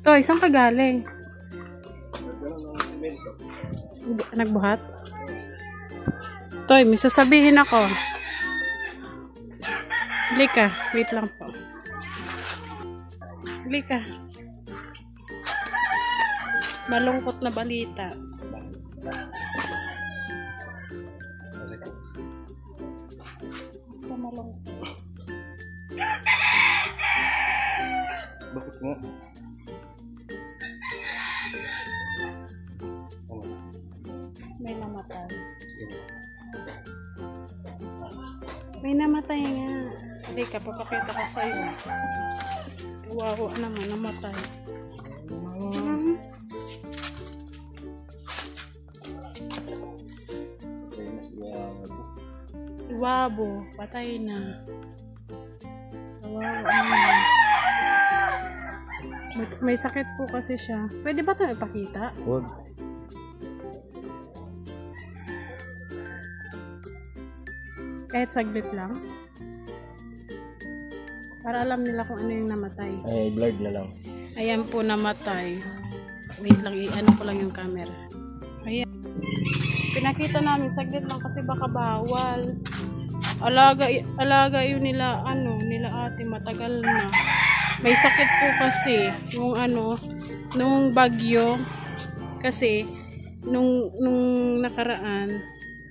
Toy, saan ka galing? Nagbuhat? Toy, may sasabihin ako. Halika, wait lang po. Halika. Malungkot na balita. Basta malungkot. Bakit nga? May namatay. May namatay nga. Halika, papakita ko sa iyo. Kawawa naman, namatay. Iwabo, patay na. Kawawa naman. May sakit po kasi siya. Pwede ba ito ipakita? Huwag. Kahit saglit lang. Para alam nila kung ano yung namatay. Ay, blurred na lang. Ayan po namatay. Wait lang, ano ko lang yung camera. Ayan. Pinakita namin saglit lang kasi baka bawal. Alaga yun nila, nila ate, matagal na. May sakit po kasi, yung nung bagyo, kasi, nung nakaraan,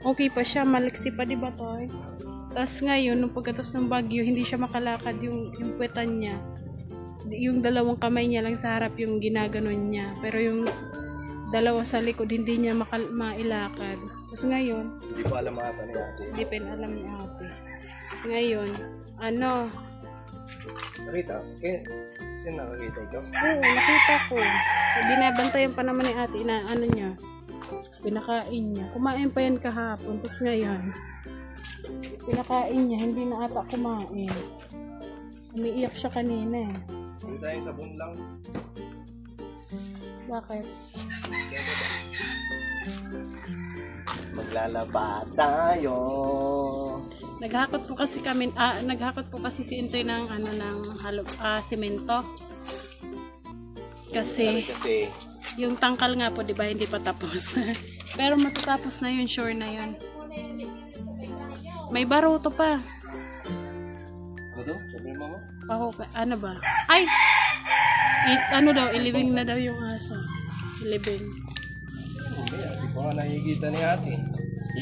okay pa siya, maliksi pa, diba Toy? Tapos ngayon, nung pagkatas ng bagyo, hindi siya makalakad yung puwetan niya. Yung dalawang kamay niya lang sa harap yung ginaganon niya. Pero yung dalawa sa likod, hindi niya mailakad. Tapos ngayon, Hindi ko alam ata ni ate. hindi pa alam ni ate. Ngayon, Nakita? Sino nakakita ikaw? Oo, nakita ko. Binabantayan pa naman ni ate na niya. Pinakain niya. Kumain pa yan kahapon. Tapos ngayon, pinakain niya. Hindi na ata kumain. Umiiyak siya kanina eh. Hindi tayong sabon lang. Bakit? Maglalaba tayo. Naghakot po kasi si Intoy ng semento. Kasi yung tangkal nga po, 'di ba, hindi pa tapos. Pero matatapos na 'yun, sure na 'yun. May baruto pa. Ano to? Sabi mo mo? Ano ba? Ay! Ilibing na daw yung aso. Ilibing. Hindi ko nga nakikita ni ate.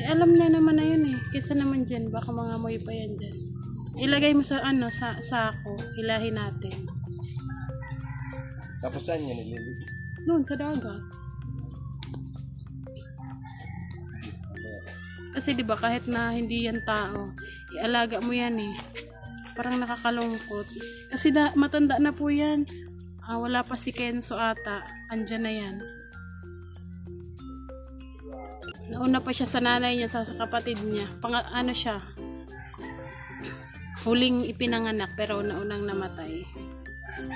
Alam na naman na yun eh. Kesa naman dyan, baka mga amoy pa yan dyan. Ilagay mo sa sako. Hilahin natin. Tapos saan yun nililip? Doon, sa dagat. Kasi diba, kahit na hindi yan tao, ialaga mo yan eh. Parang nakakalungkot. Kasi matanda na po yan. Wala pa si Kenzo ata. Andyan na yan. Nauna pa siya sa nanay niya, sa kapatid niya. Siya. Huling ipinanganak pero naunang namatay.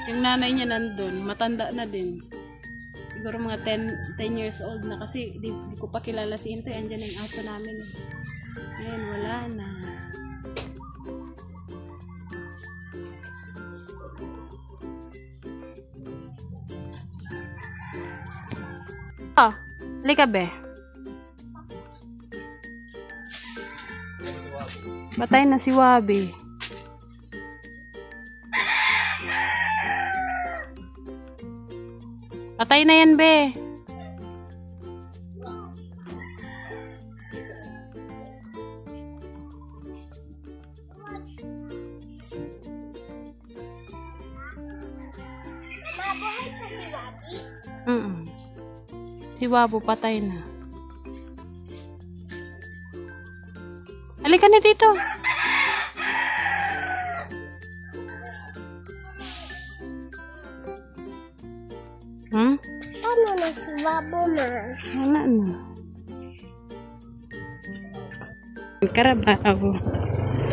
Yung nanay niya nandun, matanda na din. Siguro mga 10 years old na kasi di ko pa kilala si Intoy. Andyan yung aso namin eh. Ngayon, wala na. Halika be. Batay na si Wabi. Patay na yan be. Si Wabo patay na. Halika na dito. Ano na si Wabo na? Wala na. Karabaw.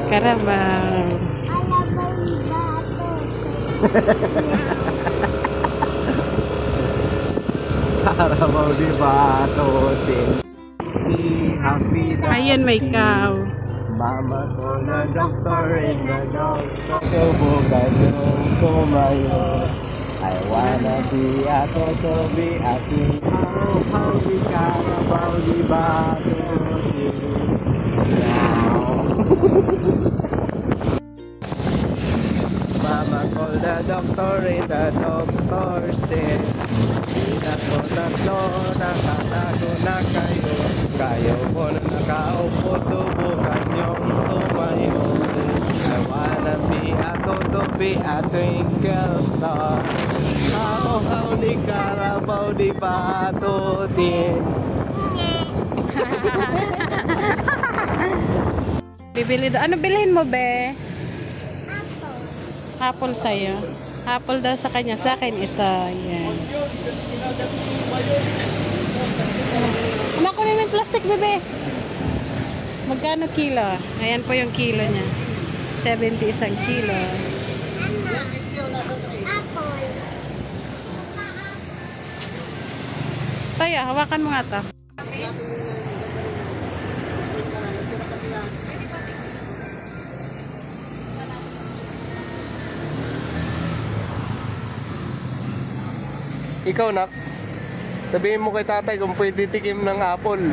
Karabaw. Alabang bato. Karabaw di bato din. Ayan, may cow. Mama ko na doktor, na doktor. Subukan yung kumayo. I wanna be a totobi ating how di Carabao di Batotin. Mama called the doctor and the doctor said, tatlo, nakatago na kayo. Kayo po na nakaupo, subukan niyong tumayo. I wanna be a totobi, a twinkle star. How di Carabao di Batotin. Bibili daw. Ano bilhin mo, be? Apple sa'yo. Apple daw sa kanya. Sa akin ito. Yan. Anak ko naman plastic, bebe. Magkano kilo? Ayan po yung kilo niya. 70 isang kilo. Apple. Tayo, hawakan mo nga to. Ikaw, nak, sabihin mo kay tatay kung pwede tikim ng apple.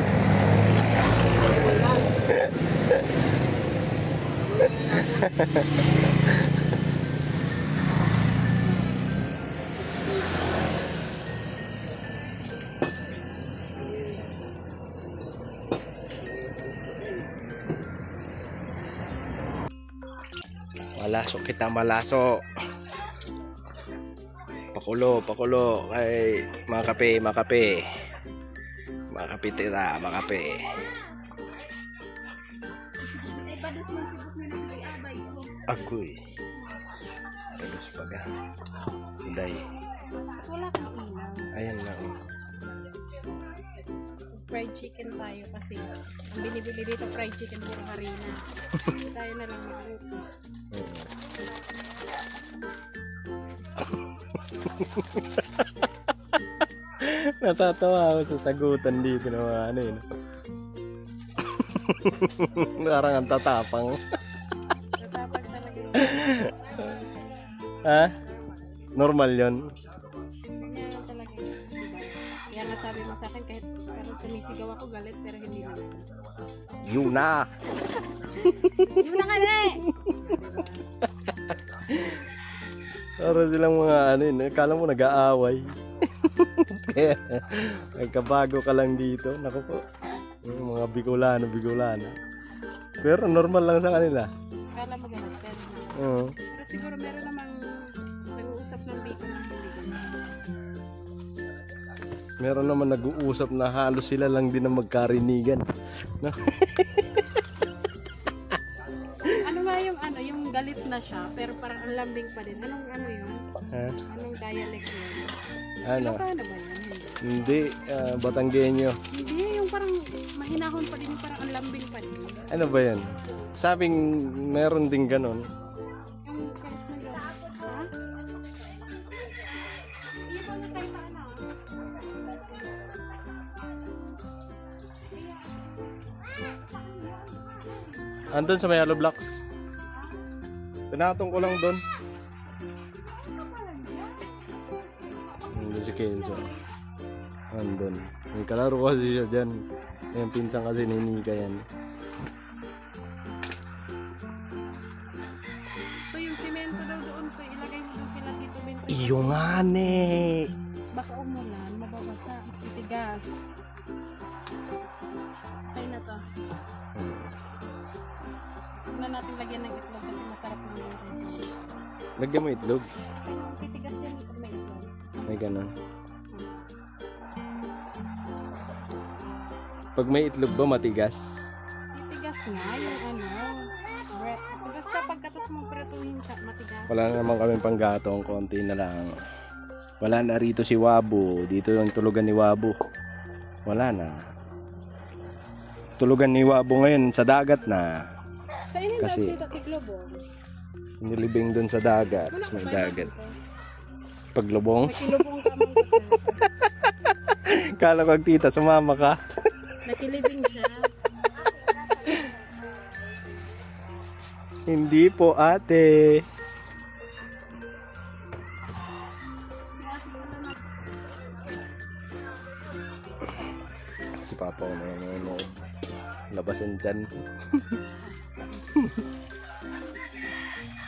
Malaso kita, malaso. Pakulo ay makape tira, makape. Agoy. Padus paga. Uday. Wala kang ilaw. Ayan lang. Fried chicken tayo kasi ang binibili dito fried chicken puro harina. Tayo na lang magluto. Natatawa ako sa sagutan dito na mga ano yun. Parang ang tatapang. Tatapag talaga yun. Ha? Normal yun. Ganyan lang talaga yun. Kaya nga sabi mo sa akin kahit parang sumisigaw ako galit pero hindi na. Yun na. Yun na ka na eh! Para silang mga ano yun. Akala mo nag-aaway. Kaya nagkabago ka lang dito. Naku po. Yung mga Bicolano. Pero normal lang sa kanila. Kala mo galit pero Oo. pero siguro meron namang nag-uusap ng biko na hindi ganyan. Meron naman nag-uusap na halos sila lang din ang magkarinigan. No? Ano nga yung galit na siya pero parang ang lambing pa din. Anong ano yun? Ha? Anong dialect yun? Ano? Ilocano ba yun? Hindi. Batanggenyo. Hindi, yung parang mahinahon pa din, yung parang ang lambing pa din. Ano ba yan? Sabing meron din ganon. Yung kahit na yun. Ha? Hindi ko na tayo paano. Andun sa may Yellow Blocks. Pinatong ko lang doon. Andun si Kenzo. Andun. May kalaro kasi siya dyan. Yung pinsang kasi ni Nika yan. So yung simento daw doon pa ilagay mo doon kila Tito Ben. Iyo nga ne. Baka umulan, mababasa, mas titigas. Ay na to. Huwag na natin lagyan ng itlog kasi masarap na yung Lagyan mo itlog. titigas yan pag may itlog. May ganon. Pag may itlog ba matigas? Titigas nga yung ano. Basta pagkatas mo pretuhin siya, matigas. Wala na naman kami panggatong. Konti na lang. Wala na rito si Wabo. Dito yung tulugan ni Wabo. Wala na. Tulugan ni Wabo ngayon sa dagat na. Sa inin Kasi- dito tiglobo. Nilibing dun sa dagat. Sa may dagat. Paglubong. Nakilubong ka mga Kala ko tita, sumama ka. nakilibing siya. Hindi po ate. Si Papa na nanonood. Labasan dyan.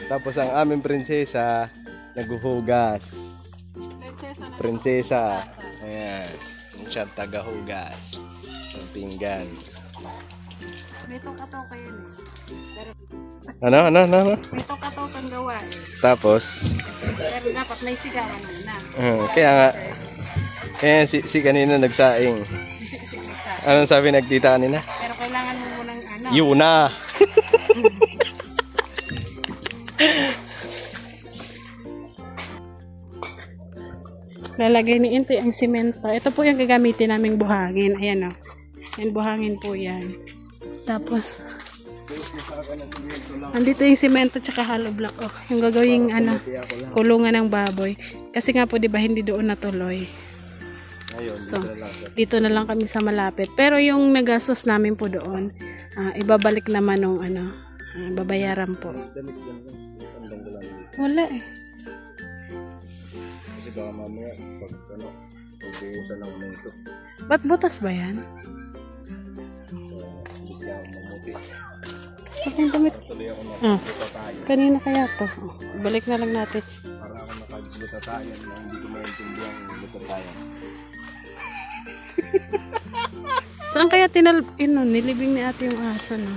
Tapos ang aming prinsesa naghuhugas. Prinsesa. Ayan. Siya tagahugas ng pinggan. May toka-toka yun eh. Pero Ano? may toka-toka ang gawa eh. Tapos, Pero dapat may sigawan muna. kaya nga, kaya si kanina nagsaing. Anong sabi nagtita kanina? Pero kailangan mo munang ano. Yuna! Lalagay ni Inti ang simento. Ito po yung gagamitin naming buhangin. Ayan o. Yan, buhangin po yan. Tapos, andito yung simento tsaka hollow block. Oh, yung gagawing ano, kulungan ng baboy. Kasi nga po, di ba, hindi doon natuloy. Ngayon, So, dito na lang kami sa malapit. Pero yung nagastos namin po doon, ibabalik naman nung ano, babayaran po. Wala eh. Kasi baka mamaya, pag pag-uusan lang naman ito. Ba't butas ba yan? Hindi siya mamuti. Ang damit. Tuloy ako Ah, nakaguta tayo. kanina kaya to. Oh, balik na lang natin. Para ako nakaguta tayo na hindi ko maintindihan yung guta tayo. Saan kaya nilibing ni ate yung aso, no?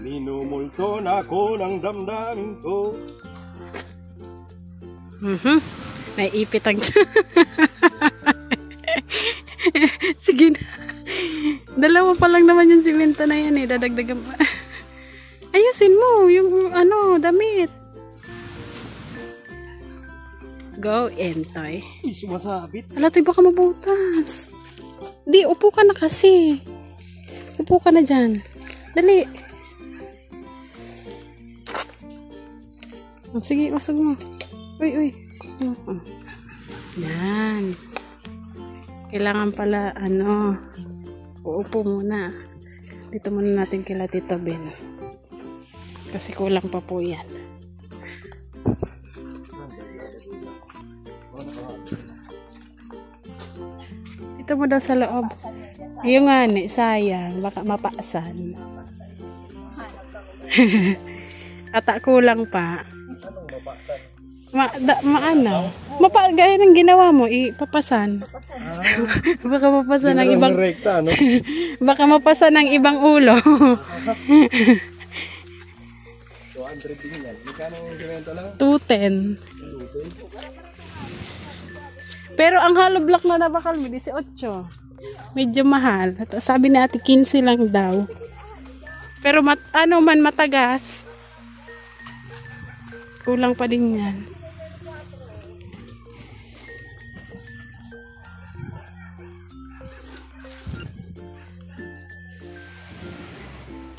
Minumulto na ako ng damdamin ko. May ipit ang sige na. Dalawa pa lang naman yung simento na yan eh. Dadagdagan pa. Ayusin mo yung ano, damit. Go, Entoy. Sumasabit. Alatay, baka mabutas. Di, upo ka na kasi. Upo ka na dyan. Dali. Oh, sige, usog mo. Uy. Yan. Kailangan pala, uupo muna. Dito muna natin kila Tito Ben. Kasi kulang pa po yan. Dito mo daw sa loob. Ayun nga sayang. Baka mapasan. Ata kulang pa. Gaya ng ginawa mo, ipapasan. Baka mapasan ng ibang rekta, no? baka mapasan ng ibang ulo. 200 din yan. Magkano yung semento lang? 210. Pero ang hollow block na nabakalmi, 18. Medyo mahal. At sabi ni ate 15 lang daw. Pero matagas. Kulang pa din yan.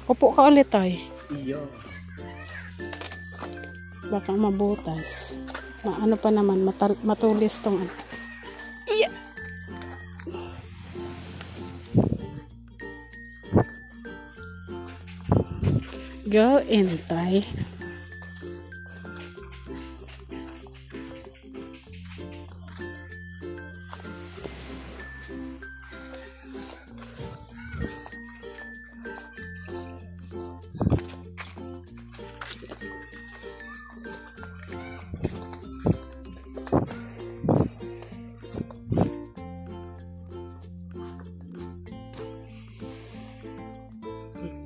Upo ka ulit, Toy. Iyo. Baka mabutas. Ano pa naman, matulis tong ano. Iya! Go, Entay.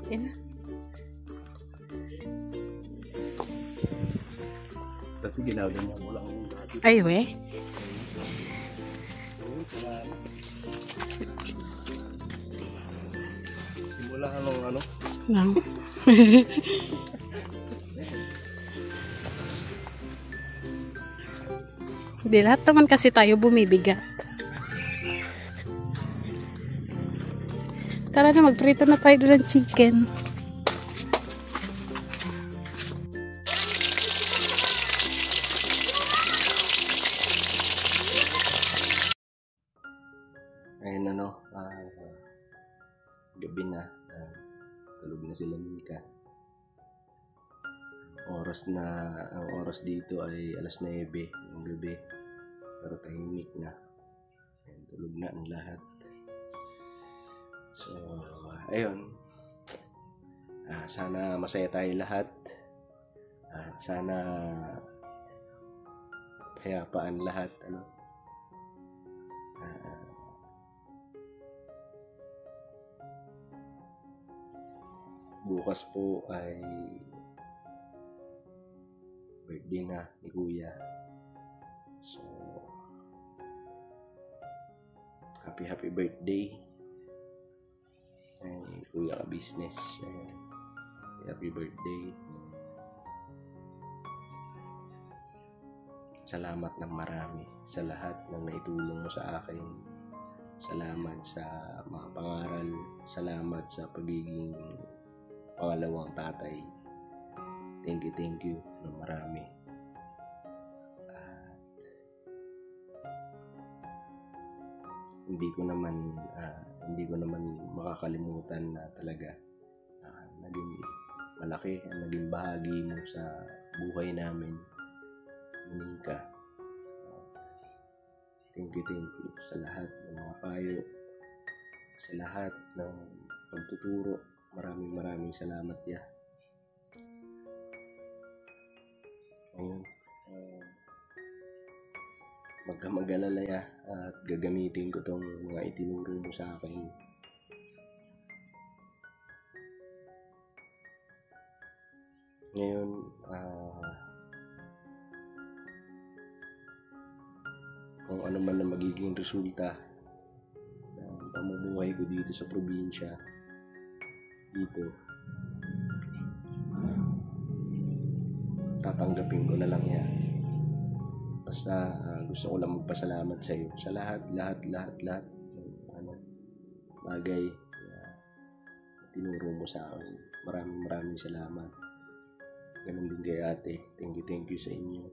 Yan na. Dati ginagawa mo lang yung dati. Ay, we. Simula nung ano? Lang. Hindi lahat naman kasi tayo bumibigat. Tara na, magprito na tayo doon ng chicken. Ayun gabi na. Tulog na sila Mika. ang oras dito ay alas 9 ng gabi. Pero tahimik na. Ayan, tulog na ang lahat. So, ayun. Sana masaya tayo lahat. At sana payapaan lahat. Bukas po ay birthday na ni Kuya. So, happy birthday. Ay, Kuya ka business. Happy birthday. Salamat ng marami sa lahat ng naitulong mo sa akin. Salamat sa mga pangaral. Salamat sa pagiging pangalawang tatay. Thank you ng marami. Hindi ko naman makakalimutan na talaga naging malaki ang naging bahagi mo sa buhay namin, Monica. Thank you sa lahat ng mga payo, sa lahat ng pagtuturo. Maraming salamat ya. Ayun, wag ka mag-alala ya, at gagamitin ko tong mga itinuro mo sa akin. Ngayon, kung ano man ang magiging resulta ng pamumuhay ko dito sa probinsya, dito, tatanggapin ko na lang yan. Basta gusto ko lang magpasalamat sa iyo sa lahat ng bagay na tinuro mo sa akin. Maraming salamat. Ganun din kay ate. Thank you sa inyo,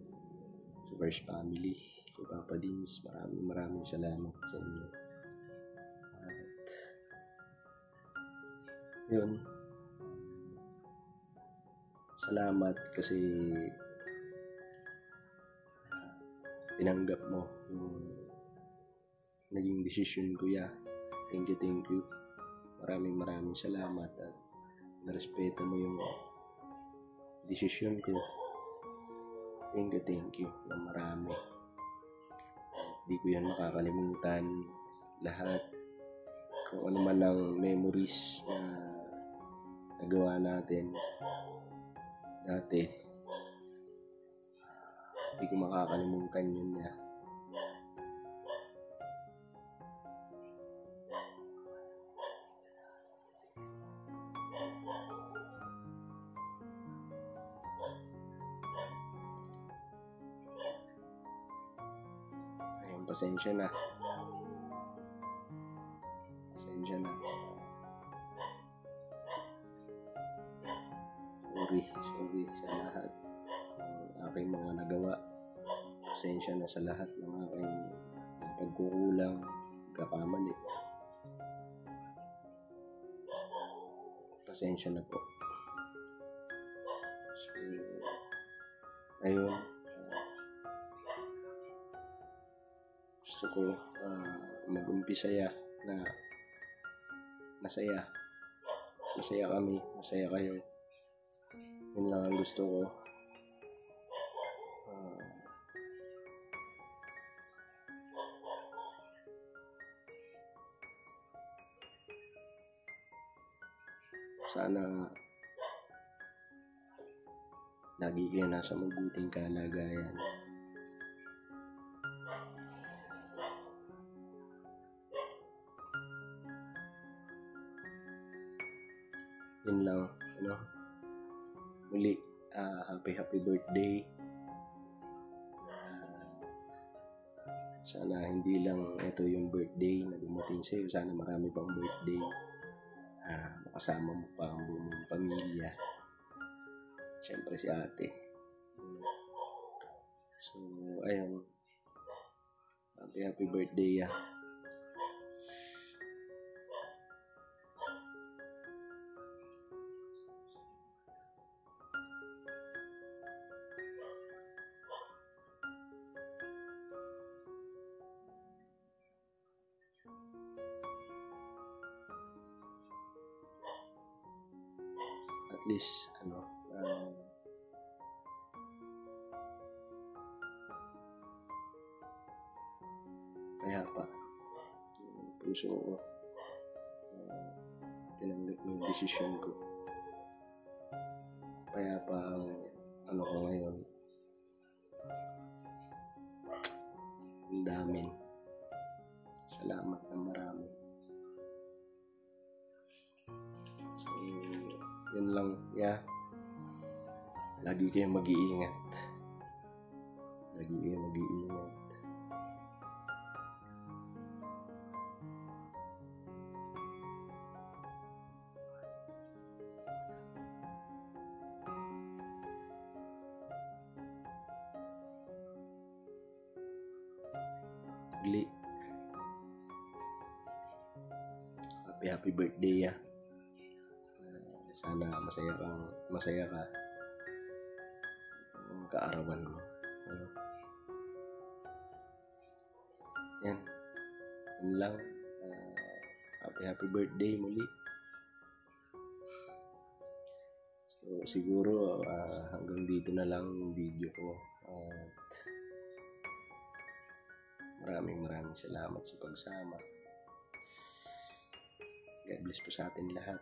sa First Family, kay Papa Dins. Maraming salamat sa inyo. Yun, salamat kasi tinanggap mo yung naging desisyon ko ya. Thank you. Maraming salamat at narespeto mo yung desisyon ko. Thank you na marami. Di ko yan makakalimutan. Lahat, kung ano man ang memories na nagawa natin dati, di ko makakalimutan yun na. Ayun, pasensya na. Sorry sa lahat ng aking mga nagawa. Pasensya na sa lahat ng aking pagkukulang, pagkakamali. Pasensya na po. So, ayun. Gusto ko mag-umpisa na masaya. Masaya kami, masaya kayo. Yun lang ang gusto ko. Sana lagi kayo nasa mabuting kalagayan. Yun lang, muli, happy birthday. Sana hindi lang ito yung birthday na dumating sa'yo. Sana marami pang birthday. Makasama mo pa ang buong pamilya. Siyempre si ate. So, ayun. Happy birthday ya. least payapa yung puso ko. Tinanggap mo yung desisyon ko. Payapa ang ko ngayon. Ang dami. Salamat ng marami. So, yun lang. Yeah. Lagi kayong mag-iingat. Lagi kayong mag-iingat. Uli. Happy birthday sana masaya ka ang kaarawan mo. Yan lang. Happy birthday muli. So siguro hanggang dito na lang yung video ko. Maraming salamat sa pagsama. God bless po sa atin lahat.